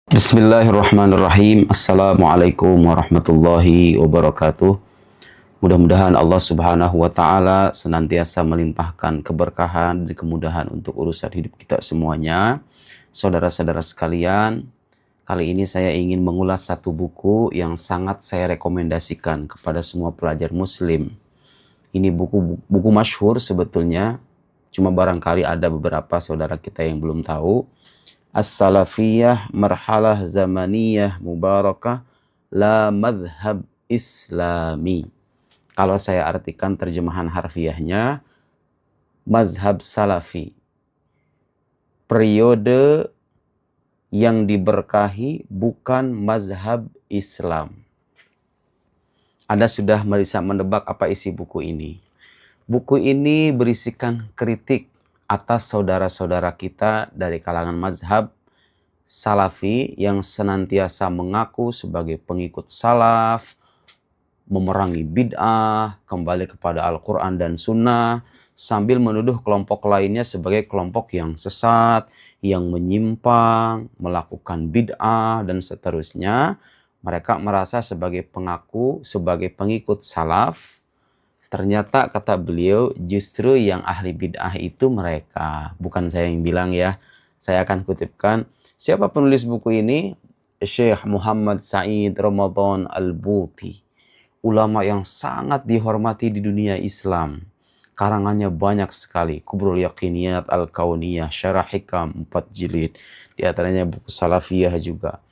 Bismillahirrahmanirrahim. Assalamualaikum warahmatullahi wabarakatuh. Mudah-mudahan Allah Subhanahu wa Ta'ala senantiasa melimpahkan keberkahan dan kemudahan untuk urusan hidup kita semuanya. Saudara-saudara sekalian, kali ini saya ingin mengulas satu buku yang sangat saya rekomendasikan kepada semua pelajar Muslim. Ini buku masyhur sebetulnya, cuma barangkali ada beberapa saudara kita yang belum tahu. As-Salafiyah Marhalah Zamaniyah Mubarakah La Madhab Islami. Kalau saya artikan terjemahan harfiahnya, mazhab salafi, periode yang diberkahi bukan mazhab Islam. Anda sudah bisa menebak apa isi buku ini. Buku ini berisikan kritik atas saudara-saudara kita dari kalangan mazhab salafi yang senantiasa mengaku sebagai pengikut salaf, memerangi bid'ah, kembali kepada Al-Quran dan Sunnah, sambil menuduh kelompok lainnya sebagai kelompok yang sesat, yang menyimpang, melakukan bid'ah, dan seterusnya. Mereka merasa sebagai pengaku, sebagai pengikut salaf. Ternyata kata beliau justru yang ahli bid'ah itu mereka. Bukan saya yang bilang ya. Saya akan kutipkan. Siapa penulis buku ini? Syekh Muhammad Said Ramadan Al-Buti. Ulama yang sangat dihormati di dunia Islam. Karangannya banyak sekali. Kubrul Yaqiniyat Al-Kauniyah. Syarah Hikam 4 jilid. Di antaranya buku Salafiyah juga.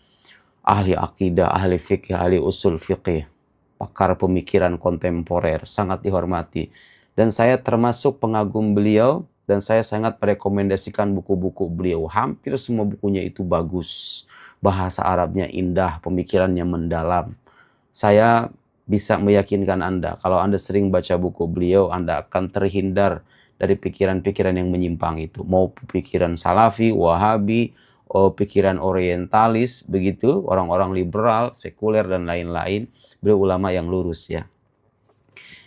Ahli akidah, ahli fikih, ahli usul fikih. Pakar pemikiran kontemporer, sangat dihormati. Dan saya termasuk pengagum beliau, dan saya sangat merekomendasikan buku-buku beliau. Hampir semua bukunya itu bagus. Bahasa Arabnya indah, pemikirannya mendalam. Saya bisa meyakinkan Anda, kalau Anda sering baca buku beliau, Anda akan terhindar dari pikiran-pikiran yang menyimpang itu. Mau pikiran salafi, wahabi, pikiran orientalis, begitu, orang-orang liberal, sekuler, dan lain-lain. Beliau ulama yang lurus ya.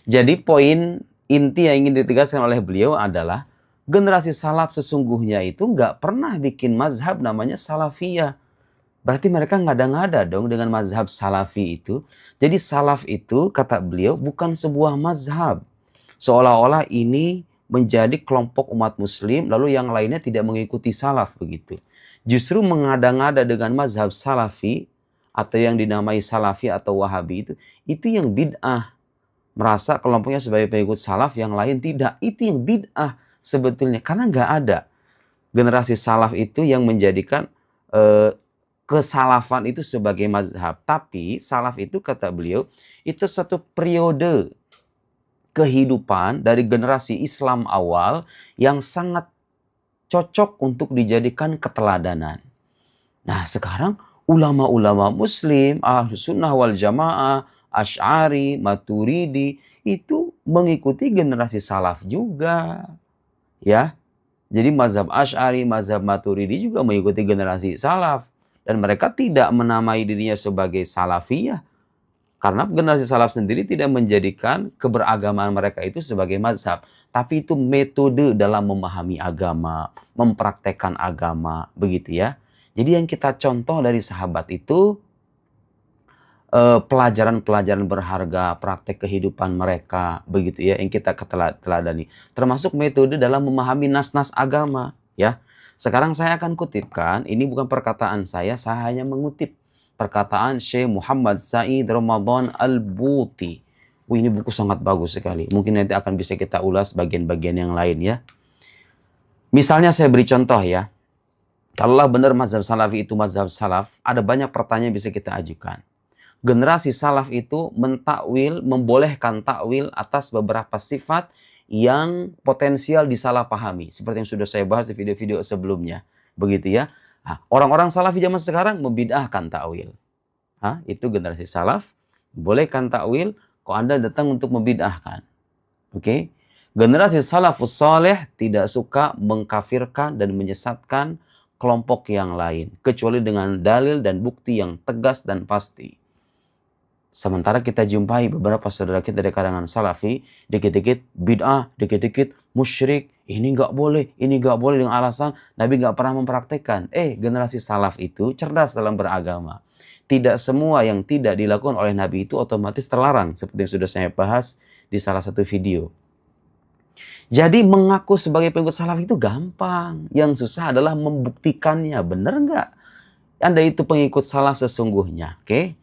Jadi poin inti yang ingin ditegaskan oleh beliau adalah generasi salaf sesungguhnya itu nggak pernah bikin mazhab namanya salafiyah. Berarti mereka ngada-ngada dong dengan mazhab salafi itu. Jadi salaf itu kata beliau bukan sebuah mazhab. Seolah-olah ini menjadi kelompok umat muslim lalu yang lainnya tidak mengikuti salaf begitu. Justru mengada-ngada dengan mazhab salafi atau yang dinamai salafi atau wahabi itu yang bid'ah. Merasa kelompoknya sebagai pengikut salaf, yang lain tidak. Itu yang bid'ah sebetulnya. Karena nggak ada generasi salaf itu yang menjadikan kesalafan itu sebagai mazhab. Tapi salaf itu kata beliau, itu satu periode kehidupan dari generasi Islam awal yang sangat cocok untuk dijadikan keteladanan. Nah sekarang ulama-ulama muslim, Ahlus Sunnah wal Jamaah, Asy'ari, Maturidi, itu mengikuti generasi salaf juga. Ya, jadi mazhab Asy'ari, mazhab Maturidi juga mengikuti generasi salaf. Dan mereka tidak menamai dirinya sebagai salafiyah. Karena generasi salaf sendiri tidak menjadikan keberagamaan mereka itu sebagai mazhab. Tapi itu metode dalam memahami agama, mempraktekkan agama, begitu ya. Jadi yang kita contoh dari sahabat itu pelajaran-pelajaran berharga, praktek kehidupan mereka, begitu ya, yang kita teladani. Termasuk metode dalam memahami nas-nas agama, ya. Sekarang saya akan kutipkan, ini bukan perkataan saya hanya mengutip perkataan Syekh Muhammad Said Ramadan Al-Buti. Ini buku sangat bagus sekali. Mungkin nanti akan bisa kita ulas bagian-bagian yang lain ya. Misalnya saya beri contoh ya. Kalaulah benar mazhab salafi itu mazhab salaf, ada banyak pertanyaan yang bisa kita ajukan. Generasi salaf itu mentakwil, membolehkan takwil atas beberapa sifat yang potensial disalahpahami. Seperti yang sudah saya bahas di video-video sebelumnya. Begitu ya. Nah, orang-orang salafi zaman sekarang membid'ahkan takwil. Itu generasi salaf, bolehkan takwil, kok Anda datang untuk membid'ahkan. Oke? Generasi salafus saleh tidak suka mengkafirkan dan menyesatkan kelompok yang lain, kecuali dengan dalil dan bukti yang tegas dan pasti. Sementara kita jumpai beberapa saudara kita dari kalangan salafi, dikit-dikit bid'ah, dikit-dikit musyrik, ini nggak boleh dengan alasan Nabi nggak pernah mempraktekkan. Generasi salaf itu cerdas dalam beragama. Tidak semua yang tidak dilakukan oleh Nabi itu otomatis terlarang, seperti yang sudah saya bahas di salah satu video. Jadi mengaku sebagai pengikut salaf itu gampang. Yang susah adalah membuktikannya. Benar nggak Anda itu pengikut salaf sesungguhnya? Oke?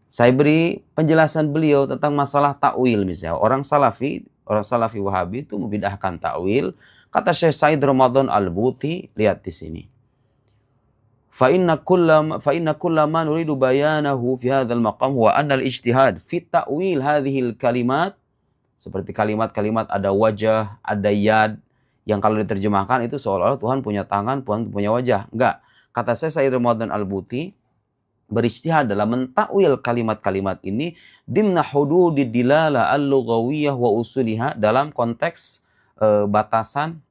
Saya beri penjelasan beliau tentang masalah takwil misalnya. Orang salafi Wahabi itu membid'ahkan takwil. Kata Syekh Said Ramadan Al-Buti, lihat di sini. Fa inna kulla ma nuridu bayanahu fi hadzal maqam huwa anna al-ijtihad fi ta'wil hadhil kalimat, seperti kalimat-kalimat ada wajah, ada yad, yang kalau diterjemahkan itu seolah-olah Tuhan punya tangan, Tuhan punya wajah. Enggak. Kata Syekh Said Ramadan Al-Buti, berijtihad dalam mentakwil kalimat-kalimat ini dimna hududid dilalah al-lughawiyah wa usuliha, dalam konteks batasan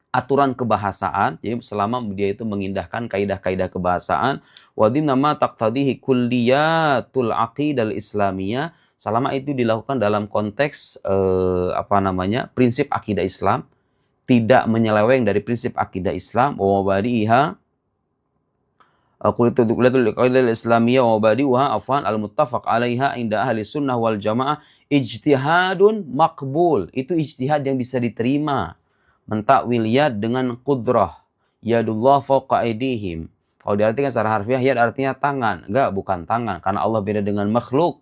aturan kebahasaan, jadi selama dia itu mengindahkan kaidah-kaidah kebahasaan, wa dimna ma taqtadihi kulliyatul aqidal islamiyah, selama itu dilakukan dalam konteks prinsip akidah Islam, tidak menyeleweng dari prinsip akidah Islam, wa mabadi'iha Qultul qaidah al-islamiyah wa mabadi'uha afwan al-muttafaq 'alaiha inda ahli sunnah wal jamaah ijtihadun maqbul. Itu ijtihad yang bisa diterima. Mentakwil yad dengan qudrah. Yadullah fawqa aydihim. Kalau diartikan secara harfiah, yad artinya tangan. Enggak, bukan tangan. Karena Allah beda dengan makhluk.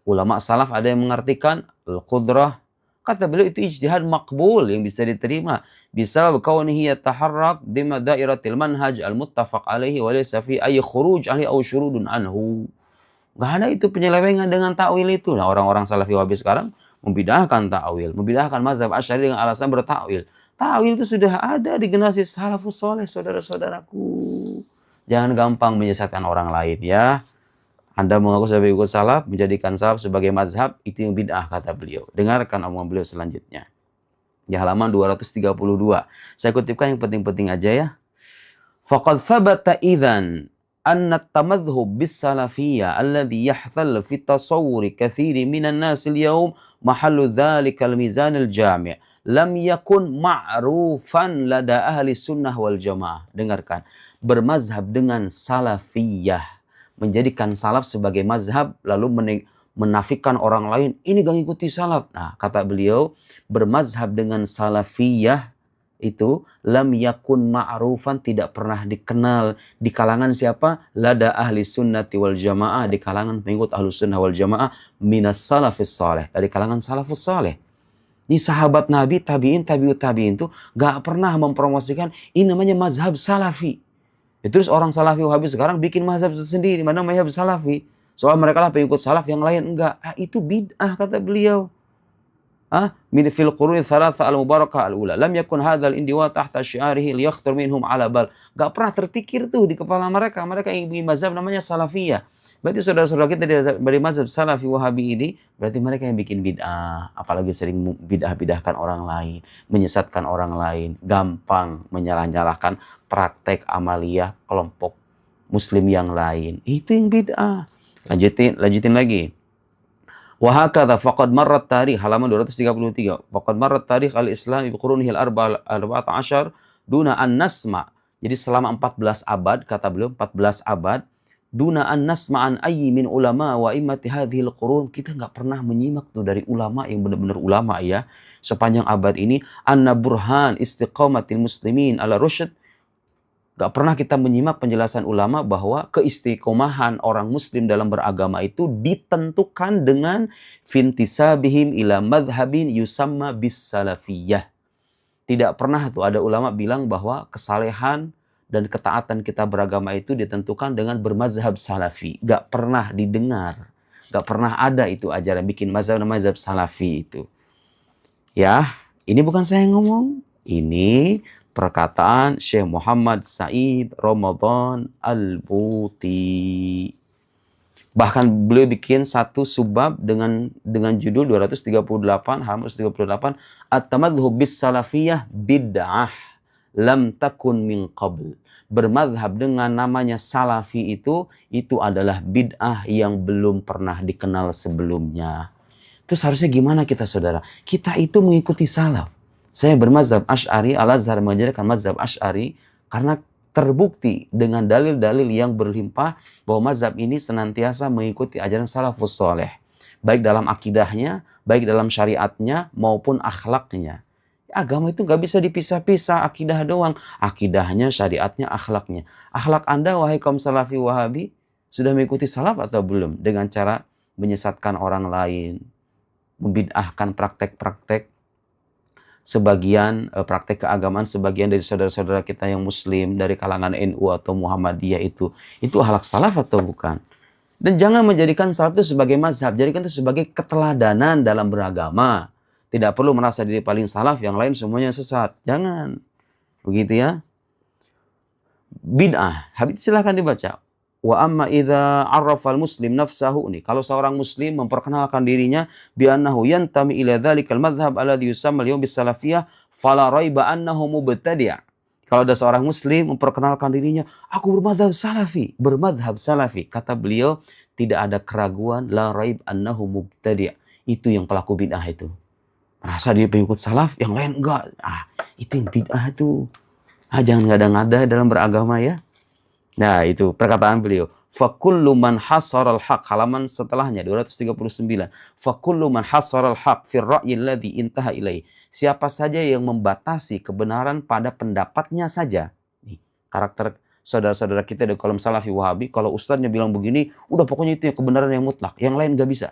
Ulama salaf ada yang mengartikan al-qudrah. Kata beliau itu ijtihad makbul yang bisa diterima. Bisa kaunihi yataharrak bima dairatil manhaj al-muttafaq alaihi wa laysa fi ay khuruj alaihi aw syurudun anhu. Enggak ada itu penyelewengan dengan takwil itu. Nah, orang-orang salafi wahabi sekarang membidahkan takwil, membidahkan mazhab Asy'ari dengan alasan bertakwil. Takwil itu sudah ada di generasi salafus saleh, saudara-saudaraku. Jangan gampang menyesatkan orang lain ya. Anda mengaku sebagai pengikut salaf, menjadikan salaf sebagai mazhab, itu yang bid'ah, kata beliau. Dengarkan omongan beliau selanjutnya. Di halaman 232. Saya kutipkan yang penting-penting aja ya. Faqad thabata idzan anna at-tamadhhub bis-salafiyyah alladhi yahtall fi tasawwuri katsiri minan nas al-yawm mahallu dzalika al-mizan al-jami' lam yakun ma'rufan lada ahli sunnah wal jamaah. Dengarkan. Bermazhab dengan salafiyah, menjadikan salaf sebagai mazhab, lalu menafikan orang lain, ini gak ngikuti salaf. Nah, kata beliau, bermazhab dengan salafiyah itu lam yakun ma'rufan, tidak pernah dikenal di kalangan siapa? Lada ahli sunnati wal jamaah, di kalangan pengikut ahli sunnah wal jamaah, minas salafis saleh, dari kalangan salafus saleh. Ini sahabat Nabi, tabi'in, tabi'ut tabi'in itu gak pernah mempromosikan ini namanya mazhab salafi. Terus orang salafi wahabi sekarang bikin mazhab sendiri, mana mazhab salafi. Soal mereka lah pengikut salaf, yang lain enggak. Itu bid'ah, kata beliau. Min fil quruni thalatha al-mubarakah al-ula. Lam yakun hadzal indiwa tahta syi'arihi liyakhtur minhum ala bal. Enggak pernah terpikir tuh di kepala mereka. Mereka yang bikin mazhab namanya salafiyah. Berarti saudara-saudara kita dari mazhab salafi wahabi ini, berarti mereka yang bikin bid'ah. Apalagi sering bid'ah-bid'ahkan orang lain, menyesatkan orang lain, gampang menyalah-nyalahkan praktek amaliyah kelompok muslim yang lain. Itu yang bid'ah. Lanjutin lagi. Wa hakadha faqad marrat tarikh, halaman 233. Faqad marrat tarikh al-Islam bi qurunihi al-14 duna an nasma. Jadi selama 14 abad, kata beliau, 14 abad, duna an nasma'an ayyi min ulama wa immati hadhil qurun, kita nggak pernah menyimak tuh dari ulama yang benar-benar ulama ya sepanjang abad ini, anna burhan istiqamatil muslimin ala rusyd. Nggak pernah kita menyimak penjelasan ulama bahwa keistiqomahan orang muslim dalam beragama itu ditentukan dengan fintisabihim ila madhhabin yusamma bis salafiyah. Tidak pernah tuh ada ulama bilang bahwa kesalehan dan ketaatan kita beragama itu ditentukan dengan bermazhab salafi. Gak pernah didengar. Gak pernah ada itu ajaran bikin mazhab salafi itu. Ya, ini bukan saya yang ngomong. Ini perkataan Syekh Muhammad Said Ramadan Al-Buti. Bahkan beliau bikin satu subbab dengan judul 238, halaman 238, At-tamadhhub bis salafiyah bid'ah lam takun min qabl. bermadhab dengan namanya salafi itu adalah bid'ah yang belum pernah dikenal sebelumnya. Terus harusnya gimana kita, saudara? Kita itu mengikuti salaf. Saya bermazhab Asy'ari, Al-Azhar mengajarkan mazhab Asy'ari karena terbukti dengan dalil-dalil yang berlimpah bahwa mazhab ini senantiasa mengikuti ajaran salafus soleh. Baik dalam akidahnya, baik dalam syariatnya, maupun akhlaknya. Agama itu nggak bisa dipisah-pisah, akidah doang. Akidahnya, syariatnya, akhlaknya. Akhlak Anda, wahai kaum salafi wahabi, sudah mengikuti salaf atau belum? Dengan cara menyesatkan orang lain, membid'ahkan praktek-praktek sebagian praktek keagamaan sebagian dari saudara-saudara kita yang muslim dari kalangan NU atau Muhammadiyah itu akhlak salaf atau bukan? Dan jangan menjadikan salaf itu sebagai mazhab, jadikan itu sebagai keteladanan dalam beragama. Tidak perlu merasa diri paling salaf, yang lain semuanya sesat. Jangan. Begitu ya. Bid'ah. Hadits silahkan dibaca. Wa amma idza arrafal muslim nafsahu, nih kalau seorang muslim memperkenalkan dirinya bi annahu yantami ila dzalikal madhhab alladhi yusamma al-yawm bis salafiyah fala raiba annahu mubtadi'. Kalau ada seorang muslim memperkenalkan dirinya, aku bermadhab salafi, kata beliau, tidak ada keraguan, la raib annahu mubtadi'. Itu yang pelaku bid'ah itu. Merasa dia pengikut salaf, yang lain enggak. Itu yang bid'ah itu. Jangan ngada-ngada dalam beragama ya. Nah, itu perkataan beliau. Fakullu man hasaral haq, halaman setelahnya 239. Fakullu man hasaral haq fi ra'yi alladhi intaha ilaih. Siapa saja yang membatasi kebenaran pada pendapatnya saja. Nih, karakter saudara-saudara kita di kolom salafi wahabi, kalau ustadznya bilang begini, udah pokoknya itu yang kebenaran yang mutlak, yang lain gak bisa.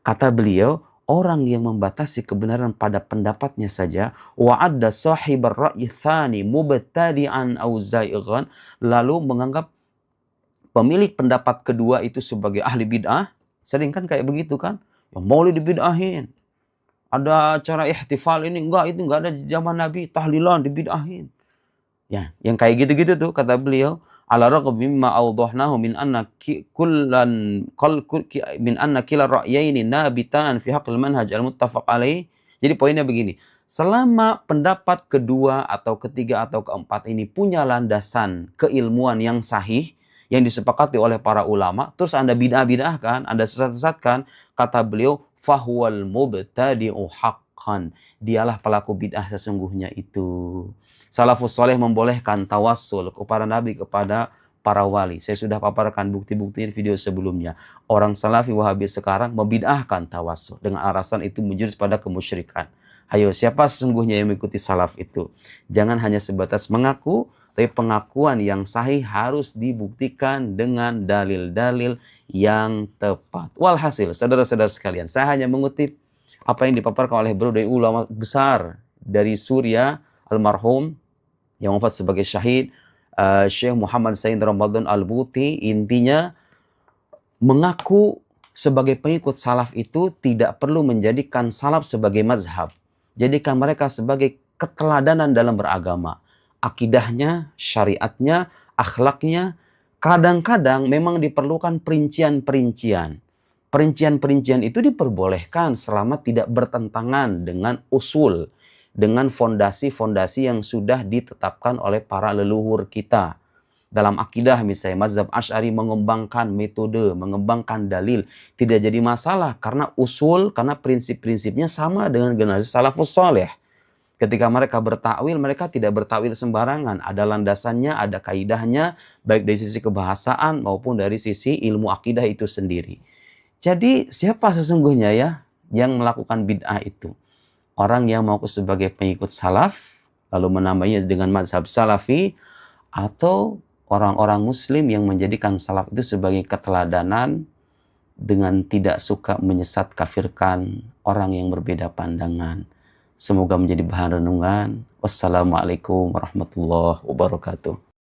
Kata beliau, orang yang membatasi kebenaran pada pendapatnya saja, wa'adda sahibar ra'yi thani mubtadi'an aw zaighan, lalu menganggap pemilik pendapat kedua itu sebagai ahli bid'ah. Sering kan kayak begitu kan? Yang maulid dibid'ahin. Ada acara ihtifal ini, itu enggak ada di zaman Nabi, tahlilan dibid'ahin. Ya, yang kayak gitu-gitu tuh kata beliau, ala ragab mimma awdahnahu min anna kila ra'yaini nabitan fi haqqil manhaj al-muttafaq alaih. Jadi poinnya begini, selama pendapat kedua atau ketiga atau keempat ini punya landasan keilmuan yang sahih yang disepakati oleh para ulama, terus Anda bid'ah-bid'ahkan, Anda sesat-sesatkan, kata beliau, fahuwal mubtadi'u haqqan. Dialah pelaku bid'ah sesungguhnya itu. Salafus soleh membolehkan tawassul kepada Nabi, kepada para wali. Saya sudah paparkan bukti-bukti video sebelumnya. Orang salafi wahabi sekarang membid'ahkan tawassul dengan alasan itu menjurus pada kemusyrikan. Ayo, siapa sesungguhnya yang mengikuti salaf itu? Jangan hanya sebatas mengaku, tapi pengakuan yang sahih harus dibuktikan dengan dalil-dalil yang tepat. Walhasil, saudara-saudara sekalian, saya hanya mengutip apa yang dipaparkan oleh beliau dari ulama besar dari Suriah, almarhum yang wafat sebagai syahid, Syekh Muhammad Said Ramadan Al-Buti. Intinya, mengaku sebagai pengikut salaf itu tidak perlu menjadikan salaf sebagai mazhab. Jadikan mereka sebagai keteladanan dalam beragama. Akidahnya, syariatnya, akhlaknya, kadang-kadang memang diperlukan perincian-perincian. Perincian-perincian itu diperbolehkan selama tidak bertentangan dengan usul, dengan fondasi-fondasi yang sudah ditetapkan oleh para leluhur kita. Dalam akidah misalnya, mazhab Asy'ari mengembangkan metode, mengembangkan dalil, tidak jadi masalah karena usul, karena prinsip-prinsipnya sama dengan generasi salafus saleh. Ketika mereka bertakwil, mereka tidak bertakwil sembarangan. Ada landasannya, ada kaidahnya, baik dari sisi kebahasaan maupun dari sisi ilmu akidah itu sendiri. Jadi siapa sesungguhnya ya yang melakukan bid'ah itu? Orang yang mau sebagai pengikut salaf, lalu menamainya dengan mazhab salafi, atau orang-orang muslim yang menjadikan salaf itu sebagai keteladanan dengan tidak suka menyesat kafirkan orang yang berbeda pandangan. Semoga menjadi bahan renungan. Wassalamualaikum warahmatullahi wabarakatuh.